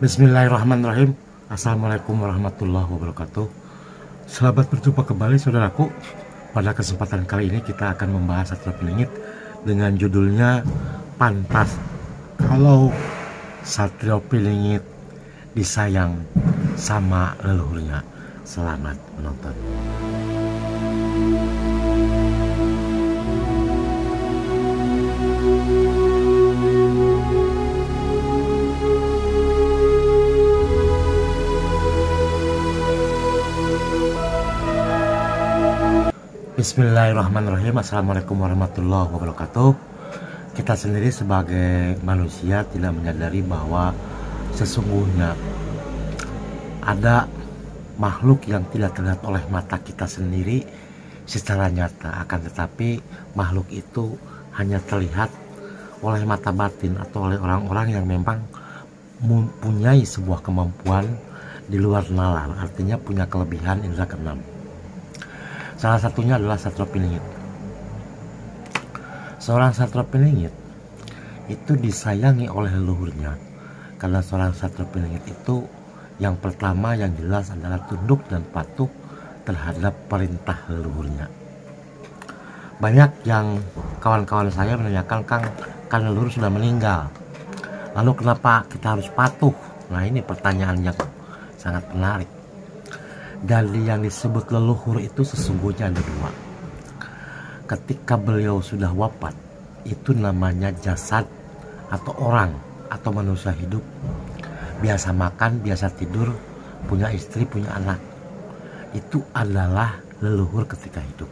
Bismillahirrahmanirrahim. Assalamualaikum warahmatullahi wabarakatuh. Selamat berjumpa kembali saudaraku. Pada kesempatan kali ini kita akan membahas Satrio Piningit dengan judulnya Pantas Kalau Satrio Piningit Disayang Sama Leluhurnya. Selamat menonton. Bismillahirrahmanirrahim. Assalamualaikum warahmatullahi wabarakatuh. Kita sendiri sebagai manusia tidak menyadari bahwa sesungguhnya ada makhluk yang tidak terlihat oleh mata kita sendiri secara nyata, akan tetapi makhluk itu hanya terlihat oleh mata batin atau oleh orang-orang yang memang mempunyai sebuah kemampuan di luar nalar, artinya punya kelebihan indera keenam. Salah satunya adalah Satrio Piningit. Seorang Satrio Piningit itu disayangi oleh leluhurnya karena seorang Satrio Piningit itu yang pertama yang jelas adalah tunduk dan patuh terhadap perintah leluhurnya. Banyak yang kawan-kawan saya menanyakan, kan leluhur sudah meninggal, lalu kenapa kita harus patuh? Nah, ini pertanyaan yang sangat menarik. Dari yang disebut leluhur itu sesungguhnya ada dua. Ketika beliau sudah wafat, itu namanya jasad atau orang atau manusia hidup, biasa makan, biasa tidur, punya istri, punya anak. Itu adalah leluhur ketika hidup.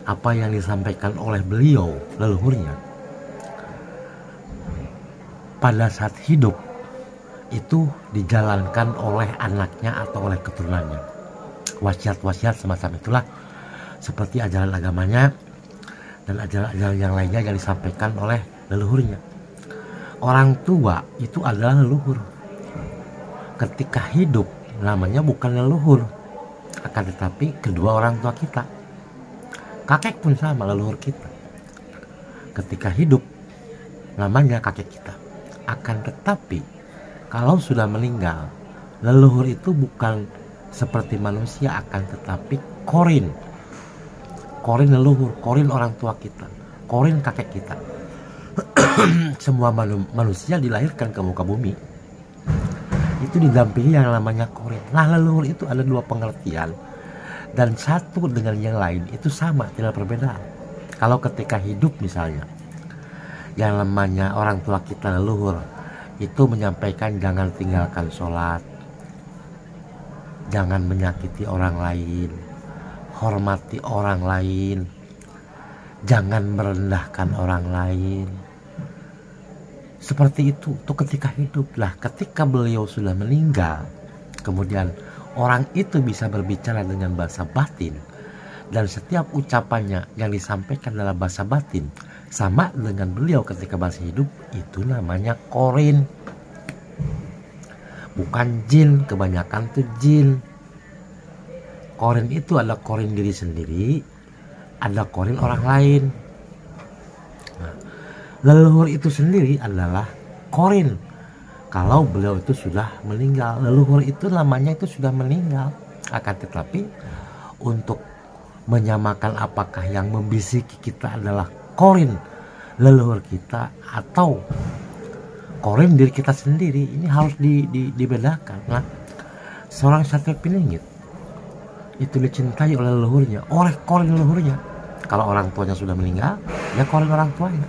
Apa yang disampaikan oleh beliau, leluhurnya, pada saat hidup itu dijalankan oleh anaknya atau oleh keturunannya. Wasiat-wasiat semacam itulah, seperti ajaran agamanya dan ajaran-ajaran yang lainnya yang disampaikan oleh leluhurnya. Orang tua itu adalah leluhur. Ketika hidup namanya bukan leluhur, akan tetapi kedua orang tua kita. Kakek pun sama, leluhur kita. Ketika hidup namanya kakek kita. Akan tetapi kalau sudah meninggal, leluhur itu bukan seperti manusia, akan tetapi korin leluhur, korin orang tua kita, korin kakek kita. Semua manusia dilahirkan ke muka bumi itu didampingi yang namanya korin. Nah, leluhur itu ada dua pengertian, dan satu dengan yang lain itu sama, tidak perbedaan. Kalau ketika hidup misalnya, yang namanya orang tua kita leluhur itu menyampaikan jangan tinggalkan sholat, jangan menyakiti orang lain, hormati orang lain, jangan merendahkan orang lain. Seperti itu tuh ketika hidup. Lah, ketika beliau sudah meninggal, kemudian orang itu bisa berbicara dengan bahasa batin, dan setiap ucapannya yang disampaikan dalam bahasa batin sama dengan beliau ketika masih hidup, itu namanya korin. Bukan jin, kebanyakan tuh jin. Korin itu ada korin diri sendiri, ada korin orang lain. Nah, leluhur itu sendiri adalah korin. Kalau beliau itu sudah meninggal, leluhur itu namanya itu sudah meninggal. Akan tetapi untuk menyamakan apakah yang membisiki kita adalah korin leluhur kita atau korin diri kita sendiri, ini harus dibedakan. Nah, seorang Satrio Piningit itu dicintai oleh leluhurnya, oleh korin leluhurnya. Kalau orang tuanya sudah meninggal, ya korin orang tuanya.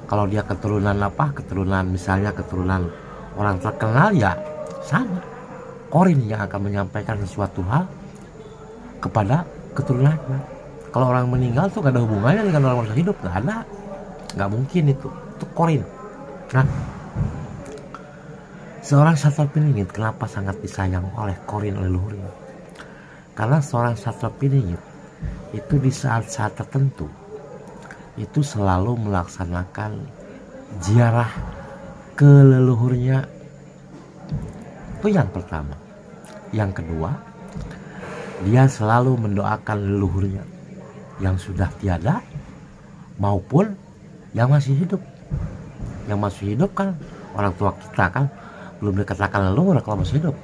Kalau dia keturunan misalnya keturunan orang terkenal, ya sama, korin yang akan menyampaikan sesuatu hal kepada keturunannya. Kalau orang meninggal tuh gak ada hubungannya dengan orang masih hidup, gak ada, gak mungkin itu korin. Nah, seorang Satrio Piningit kenapa sangat disayang oleh korin leluhurnya? Karena seorang Satrio Piningit itu di saat-saat tertentu itu selalu melaksanakan ziarah ke leluhurnya. Itu yang pertama. Yang kedua, dia selalu mendoakan leluhurnya yang sudah tiada maupun yang masih hidup. Yang masih hidup kan orang tua kita kan belum dikatakan leluhur kalau masih hidup.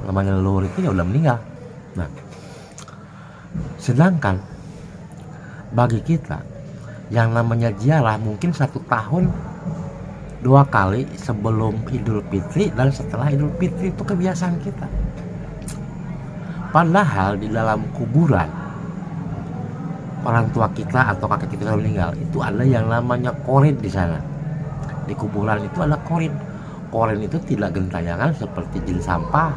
Namanya leluhur itu ya udah meninggal. Nah, sedangkan bagi kita yang namanya ziarah mungkin 1 tahun 2 kali, sebelum Idul Fitri dan setelah Idul Fitri, itu kebiasaan kita. Padahal di dalam kuburan orang tua kita atau kakek kita meninggal itu ada yang namanya korin di sana. Di kuburan itu ada korin. Korin itu tidak gentayangan seperti jin sampah,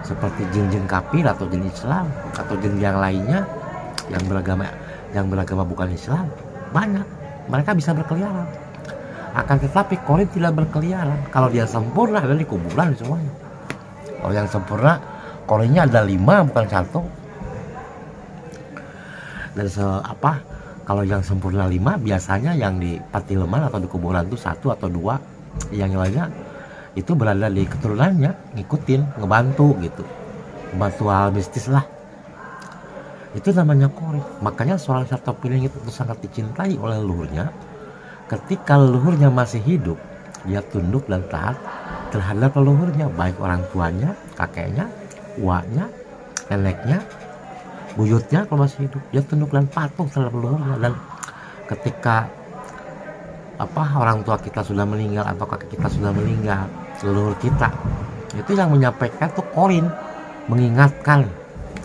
seperti jin-jin kafir atau jin Islam atau jin yang lainnya yang beragama bukan Islam. Banyak mereka bisa berkeliaran, akan tetapi korin tidak berkeliaran. Kalau dia sempurna ada di kuburan semuanya. Kalau yang sempurna korinnya ada 5 bukan 1. Dan kalau yang sempurna 5 biasanya yang di Patileman atau di kuburan itu 1 atau 2, yang lainnya itu berada di keturunannya, ngikutin, ngebantu gitu, ngebantu hal mistis lah. Itu namanya korin. Makanya seorang Sartopiling itu sangat dicintai oleh leluhurnya. Ketika leluhurnya masih hidup, dia tunduk dan taat terhadap leluhurnya, baik orang tuanya, kakeknya, uaknya, neneknya, buyutnya. Kalau masih hidup dia tunduk dan patuh terhadap leluhurnya. Dan ketika orang tua kita sudah meninggal atau kakek kita sudah meninggal, leluhur kita itu yang menyampaikan tuh korin, mengingatkan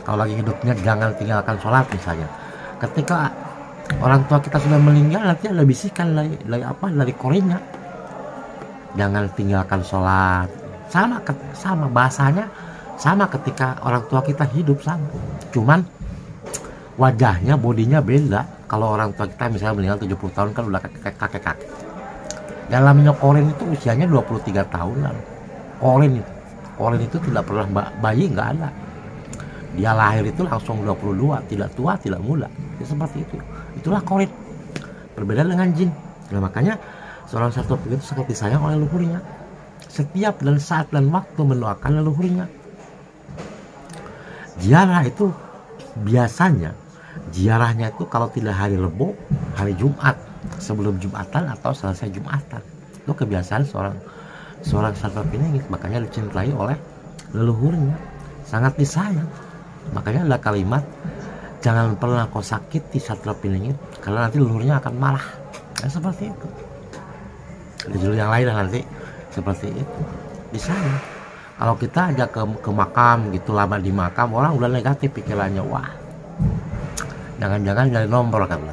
kalau lagi hidupnya jangan tinggalkan sholat misalnya. Ketika orang tua kita sudah meninggal, nanti ada bisikan dari korinnya, jangan tinggalkan sholat. Sama bahasanya, sama ketika orang tua kita hidup, sama, cuman wajahnya, bodinya beda. Kalau orang tua kita misalnya meninggal 70 tahun kan udah kakek-kakek. Dalamnya korin itu usianya 23 tahunan. Korin itu tidak pernah bayi, nggak ada. Dia lahir itu langsung 22, tidak tua, tidak muda. Ya, seperti itu. Itulah korin. Berbeda dengan jin. Nah, makanya seorang Sartopiling itu sangat disayang oleh leluhurnya. Setiap dan saat dan waktu mendoakan leluhurnya. Ziarah itu biasanya ziarahnya itu kalau tidak hari Rebo, hari Jumat, sebelum Jumatan atau selesai Jumatan. Itu kebiasaan seorang Sartopiling. Makanya dicintai oleh leluhurnya, sangat disayang. Makanya ada kalimat, jangan pernah kau sakiti Sartopiling karena nanti leluhurnya akan marah. Ya, seperti itu. Ada judul yang lain nanti seperti itu. Disayang. Kalau kita aja ke makam gitu, lama di makam, orang udah negatif pikirannya. Wah, jangan-jangan dari nomor kan,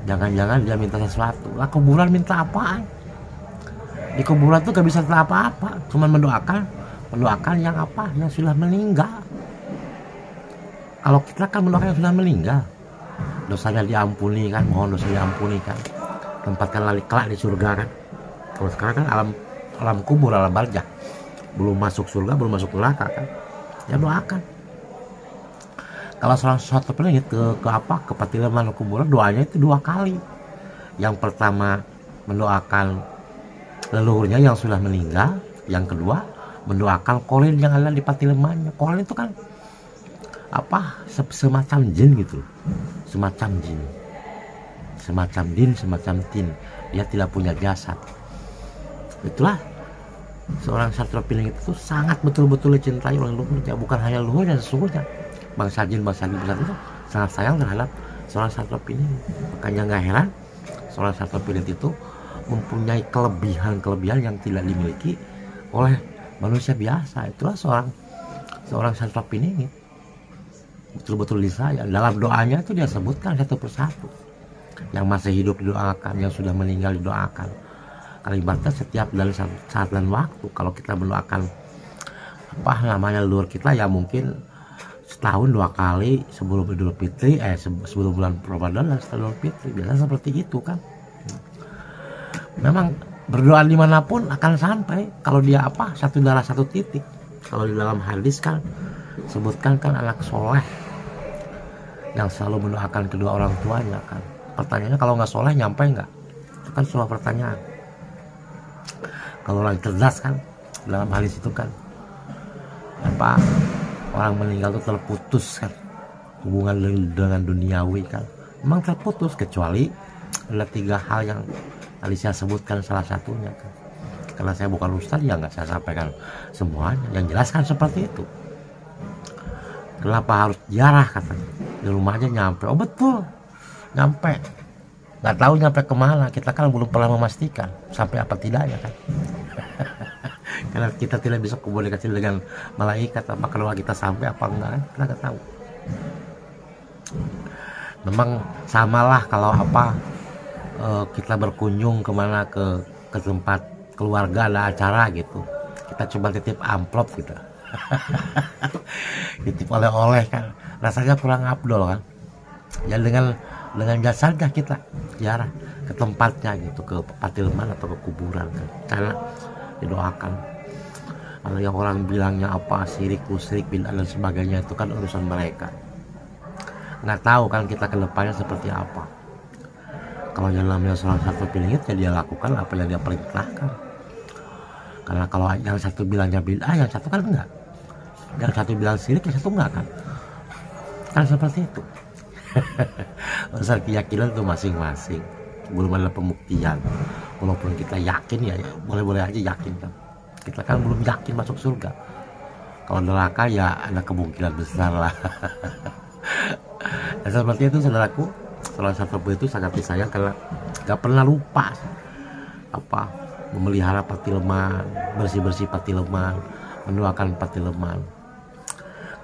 jangan-jangan dia minta sesuatu. Lah, kuburan minta apaan? Di kuburan tuh gak bisa minta apa-apa, cuma mendoakan yang yang sudah meninggal. Kalau kita kan mendoakan yang sudah meninggal, dosanya diampuni kan, mohon dosa diampuni kan, tempatkan lali kelak di surga kan. Kalau sekarang kan alam kubur, alam barzakh, belum masuk surga, belum masuk neraka kan, ya doakan. Kalau seorang Sartopiling ke Patileman kuburan, doanya itu 2 kali. Yang pertama mendoakan leluhurnya yang sudah meninggal, yang kedua mendoakan korin yang ada di Patilemannya. Korin itu kan semacam jin gitu, semacam jin, semacam tin. Dia tidak punya jasad. Itulah seorang Sartopiling itu sangat betul-betul dicintai oleh leluhurnya. Bukan hanya leluhurnya, sesungguhnya bangsa jin besar itu sangat sayang terhadap seorang Sartopiling. Makanya nggak heran seorang Sartopiling itu mempunyai kelebihan yang tidak dimiliki oleh manusia biasa. Itulah seorang Sartopiling betul-betul disayang. Dalam doanya itu dia sebutkan satu persatu. Yang masih hidup didoakan, yang sudah meninggal didoakan. Kalimatnya setiap dari saat dan waktu. Kalau kita mendoakan leluhur kita, ya mungkin setahun 2 kali sebelum Idul Fitri, sebelum bulan Ramadan dan setelah Idul Fitri. Biasanya seperti itu kan. Memang berdoa dimanapun akan sampai kalau dia satu darah satu titik. Kalau di dalam hadis kan sebutkan kan anak soleh yang selalu mendoakan kedua orang tuanya kan. Pertanyaannya, kalau nggak soleh nyampe nggak? Itu kan sebuah pertanyaan. Kalau orang cerdas kan, dalam hadis itu kan orang meninggal itu terputus kan hubungan dengan duniawi kan, memang terputus, kecuali ada 3 hal yang tadi saya sebutkan salah satunya kan. Karena saya bukan ustadz ya nggak saya sampaikan semuanya, yang jelas kan seperti itu. Kenapa harus ziarah katanya, di rumah aja nyampe. Oh betul, nyampe, nggak tahu nyampe kemana, kita kan belum pernah memastikan sampai apa tidaknya kan. Karena kita tidak bisa komunikasi dengan malaikat, apa kalau kita sampai apa enggak kan, kita nggak tahu. Memang samalah kalau apa kita berkunjung kemana ke tempat keluarga, ada acara gitu, kita coba titip amplop gitu. Titip oleh-oleh kan rasanya kurang abdol kan ya, dengan jasanya kita ziarah ke tempatnya gitu, ke patilman atau ke kuburan kan, karena didoakan. Kalau yang orang bilangnya apa syirik, musyrik, bid'ah dan sebagainya itu kan urusan mereka, nggak tahu kan kita ke depannya seperti apa. Kalau yang namanya salah satu pilihan ya dia lakukan apa yang dia perintahkan. Karena kalau yang satu bilangnya bid'ah, yang satu kan enggak. Yang satu bilang syirik, yang satu enggak kan. Kan seperti itu. Urusan keyakinan itu masing-masing. Belum ada pembuktian. Walaupun kita yakin ya boleh-boleh aja yakin kan. Kita kan belum yakin masuk surga. Kalau neraka ya ada kemungkinan besar lah. Dan seperti itu saudaraku, salah satu itu sangat disayang karena gak pernah lupa apa memelihara patileman, bersih-bersih patileman, mendoakan patileman.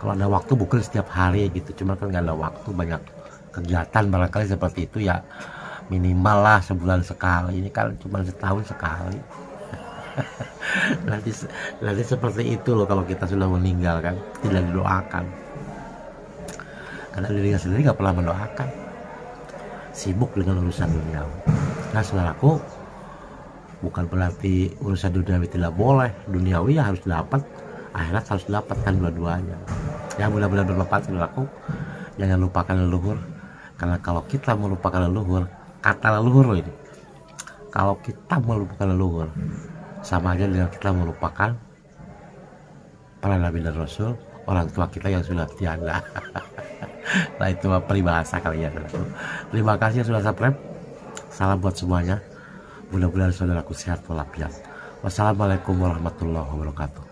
Kalau ada waktu bukan setiap hari gitu, cuma kan nggak ada waktu, banyak kegiatan barangkali seperti itu ya, minimal lah sebulan sekali. Ini kan cuma setahun sekali. nanti seperti itu loh kalau kita sudah meninggal kan, tidak didoakan. Karena dirinya sendiri nggak pernah mendoakan, sibuk dengan urusan dunia. Nah saudaraku, bukan berarti urusan duniawi tidak boleh, duniawi ya harus dapat, akhirat harus dapatkan dua-duanya. Ya mudah-mudahan bermanfaat saudaraku. Jangan lupakan leluhur, karena kalau kita melupakan leluhur, kata leluhur loh ini, kalau kita melupakan leluhur sama aja dengan kita melupakan para nabi dan rasul, orang tua kita yang sudah tiada. Nah itu peribahasa kali ya saudaraku. Terima kasih sudah subscribe. Salam buat semuanya. Mudah-mudahan saudaraku sehat walafiat. Wassalamualaikum warahmatullahi wabarakatuh.